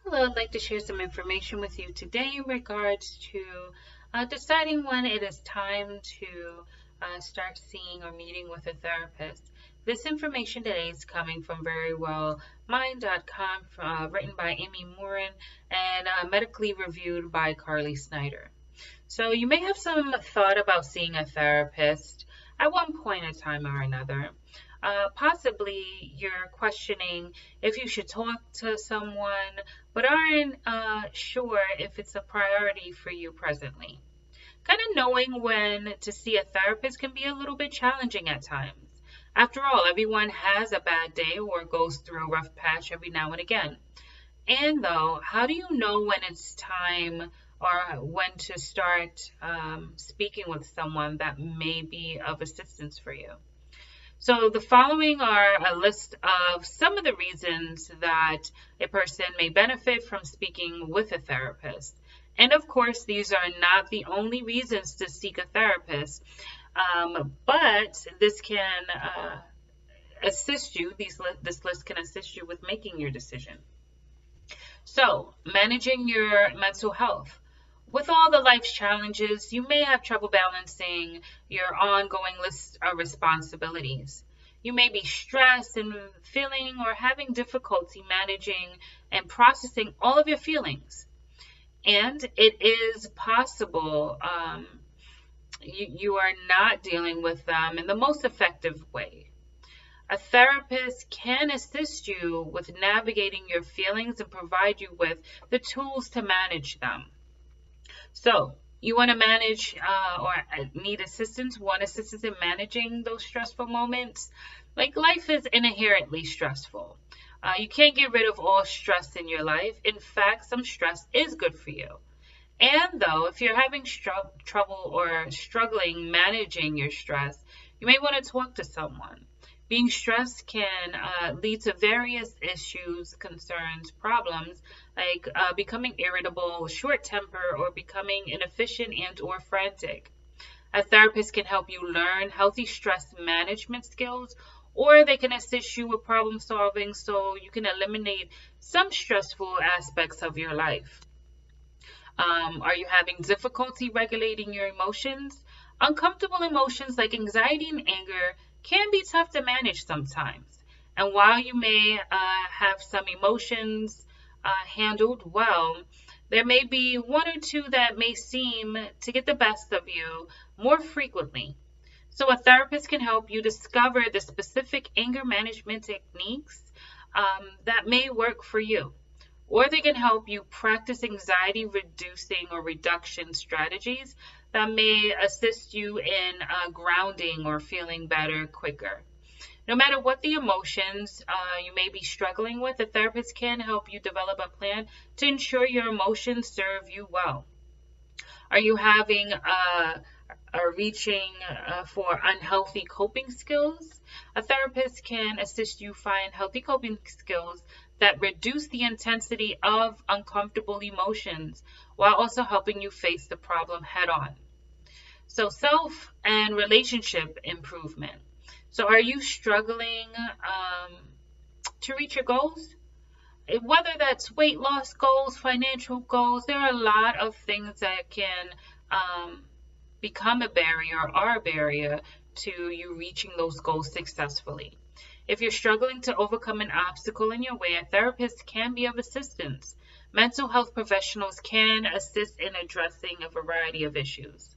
Hello, I'd like to share some information with you today in regards to deciding when it is time to start seeing or meeting with a therapist. This information today is coming from verywellmind.com, written by Amy Morin and medically reviewed by Carly Snyder. So you may have some thought about seeing a therapist at one point in time or another. Possibly you're questioning if you should talk to someone, but aren't sure if it's a priority for you presently. Kind of knowing when to see a therapist can be a little bit challenging at times. After all, everyone has a bad day or goes through a rough patch every now and again. And though, how do you know when it's time or when to start speaking with someone that may be of assistance for you? So the following are a list of some of the reasons that a person may benefit from speaking with a therapist. And of course, these are not the only reasons to seek a therapist, but this can assist you, this list can assist you with making your decision. So, managing your mental health. With all the life's challenges, you may have trouble balancing your ongoing list of responsibilities. You may be stressed and feeling or having difficulty managing and processing all of your feelings. And it is possible you are not dealing with them in the most effective way. A therapist can assist you with navigating your feelings and provide you with the tools to manage them. So, you want to manage or need assistance, want assistance in managing those stressful moments? Like, life is inherently stressful. You can't get rid of all stress in your life. In fact, some stress is good for you. And though, if you're having trouble or struggling managing your stress, you may want to talk to someone. Being stressed can lead to various issues, concerns, problems, like becoming irritable, short-tempered, or becoming inefficient and or frantic. A therapist can help you learn healthy stress management skills, or they can assist you with problem solving so you can eliminate some stressful aspects of your life. Are you having difficulty regulating your emotions? Uncomfortable emotions like anxiety and anger can be tough to manage sometimes. And while you may have some emotions handled well, there may be one or two that may seem to get the best of you more frequently. So a therapist can help you discover the specific anger management techniques that may work for you. Or they can help you practice anxiety reducing or reduction strategies that may assist you in grounding or feeling better quicker. No matter what the emotions you may be struggling with, a therapist can help you develop a plan to ensure your emotions serve you well. Are you having reaching for unhealthy coping skills? A therapist can assist you find healthy coping skills that reduce the intensity of uncomfortable emotions while also helping you face the problem head on. So, self and relationship improvement. So, are you struggling to reach your goals? Whether that's weight loss goals, financial goals, there are a lot of things that can become a barrier or are a barrier to you reaching those goals successfully. If you're struggling to overcome an obstacle in your way, a therapist can be of assistance. Mental health professionals can assist in addressing a variety of issues.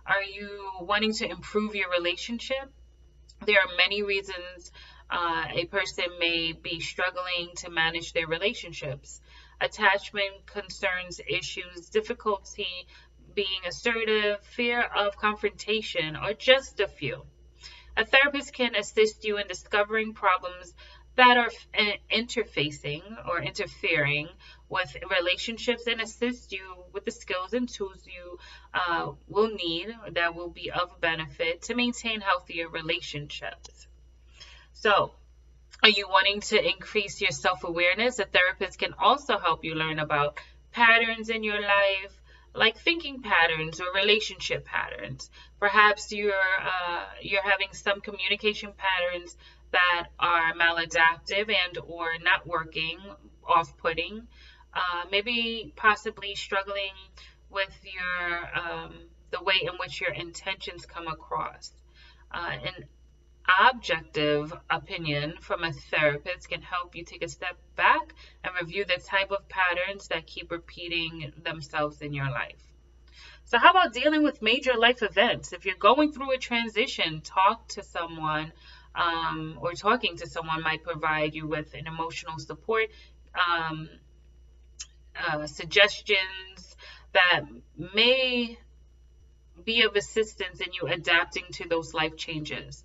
Are you wanting to improve your relationship? There are many reasons a person may be struggling to manage their relationships. Attachment concerns, issues, difficulty being assertive, fear of confrontation, or just a few. A therapist can assist you in discovering problems that are interfacing or interfering with relationships and assist you with the skills and tools you will need that will be of benefit to maintain healthier relationships. So, are you wanting to increase your self-awareness? A therapist can also help you learn about patterns in your life, like thinking patterns or relationship patterns. Perhaps you're having some communication patterns that are maladaptive and or not working, off-putting. maybe possibly struggling with the way in which your intentions come across. An objective opinion from a therapist can help you take a step back and review the type of patterns that keep repeating themselves in your life. So how about dealing with major life events? If you're going through a transition, talk to someone, or talking to someone might provide you with an emotional support, suggestions that may be of assistance in you adapting to those life changes.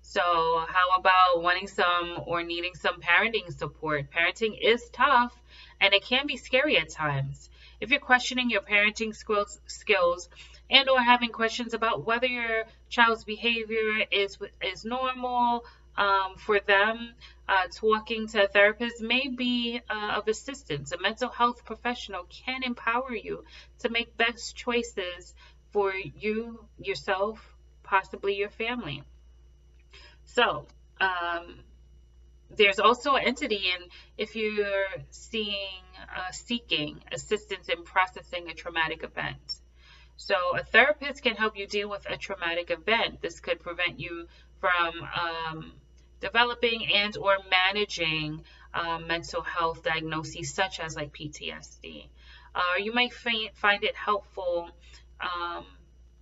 So how about wanting some or needing some parenting support? Parenting is tough and it can be scary at times. If you're questioning your parenting skills and or having questions about whether your child's behavior is normal for them, talking to a therapist may be of assistance. A mental health professional can empower you to make best choices for you, yourself, possibly your family. So, there's also an entity, and if you're seeking assistance in processing a traumatic event. So a therapist can help you deal with a traumatic event. This could prevent you from developing and or managing mental health diagnoses such as like PTSD. You might find it helpful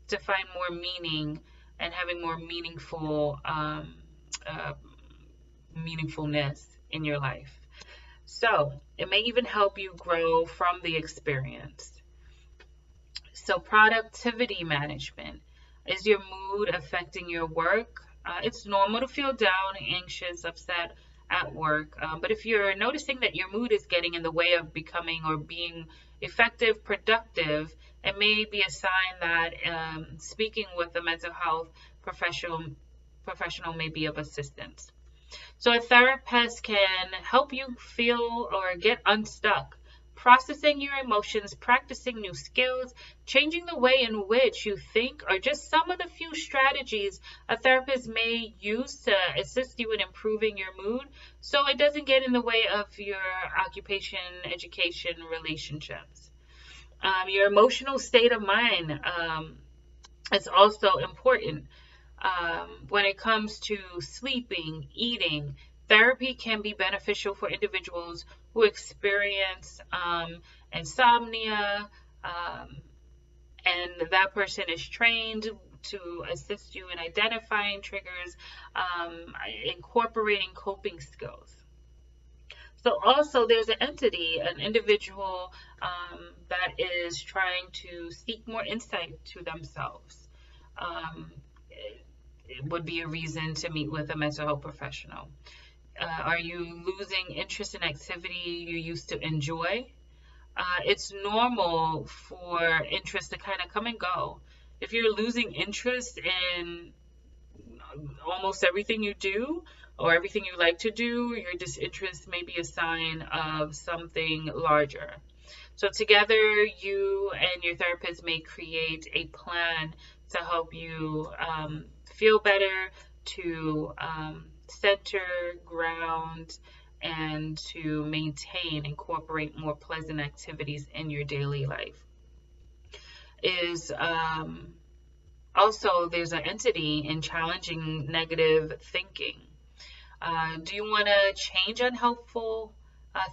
to find more meaning and having more meaningfulness in your life. So it may even help you grow from the experience. So productivity management. Is your mood affecting your work? It's normal to feel down, anxious, upset at work. But if you're noticing that your mood is getting in the way of becoming or being effective, productive, it may be a sign that speaking with a mental health professional may be of assistance. So a therapist can help you feel or get unstuck, processing your emotions, practicing new skills, changing the way in which you think are just some of the few strategies a therapist may use to assist you in improving your mood so it doesn't get in the way of your occupation, education, relationships. Your emotional state of mind is also important. When it comes to sleeping, eating, therapy can be beneficial for individuals who experience insomnia, and that person is trained to assist you in identifying triggers, incorporating coping skills. So also there's an entity, an individual that is trying to seek more insight to themselves. It would be a reason to meet with a mental health professional. Are you losing interest in activity you used to enjoy? It's normal for interest to kind of come and go. If you're losing interest in almost everything you do or everything you like to do, your disinterest may be a sign of something larger. So together, you and your therapist may create a plan to help you feel better, to center, ground, and to incorporate more pleasant activities in your daily life. Also, there's an entity in challenging negative thinking. Do you want to change unhelpful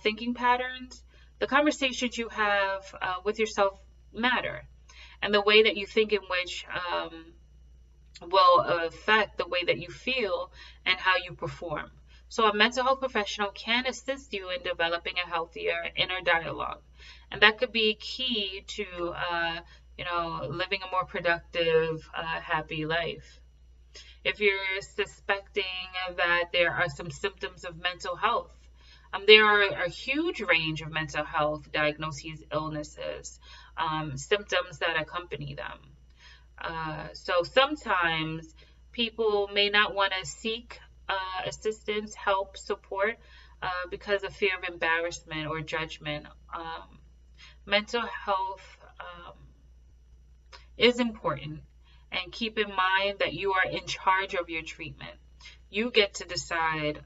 thinking patterns? The conversations you have with yourself matter, and the way that you think in which will affect the way that you feel and how you perform. So a mental health professional can assist you in developing a healthier inner dialogue, and that could be key to living a more productive, happy life. If you're suspecting that there are some symptoms of mental health, there are a huge range of mental health diagnoses, illnesses, symptoms that accompany them. So sometimes people may not want to seek assistance, help, support because of fear of embarrassment or judgment. Mental health is important, and keep in mind that you are in charge of your treatment. You get to decide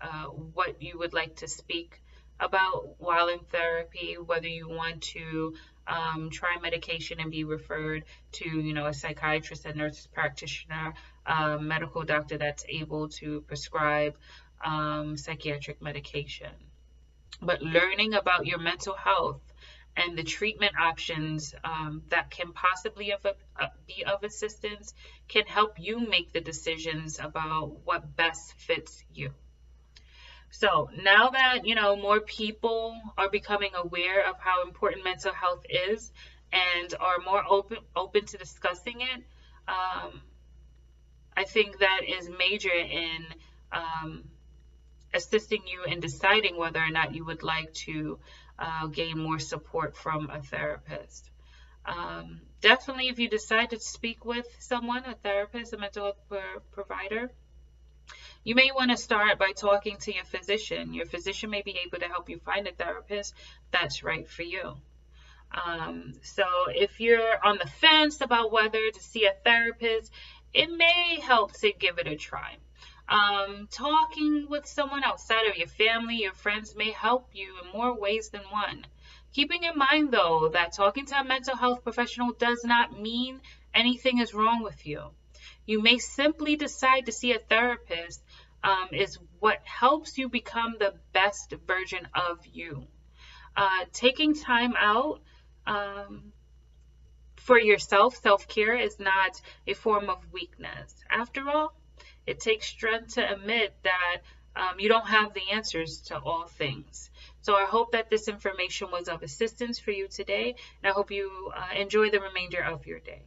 what you would like to speak about while in therapy, whether you want to try medication and be referred to, a psychiatrist, a nurse practitioner, a medical doctor that's able to prescribe psychiatric medication. But learning about your mental health and the treatment options that can possibly be of assistance can help you make the decisions about what best fits you. So now that, more people are becoming aware of how important mental health is and are more open to discussing it, I think that is major in assisting you in deciding whether or not you would like to gain more support from a therapist. Definitely, if you decide to speak with someone, a therapist, a mental health provider, you may want to start by talking to your physician. Your physician may be able to help you find a therapist that's right for you. So if you're on the fence about whether to see a therapist, it may help to give it a try. Talking with someone outside of your family, your friends may help you in more ways than one. Keeping in mind, though, that talking to a mental health professional does not mean anything is wrong with you. You may simply decide to see a therapist is what helps you become the best version of you. Taking time out for yourself, self-care, is not a form of weakness. After all, it takes strength to admit that you don't have the answers to all things. So I hope that this information was of assistance for you today, and I hope you enjoy the remainder of your day.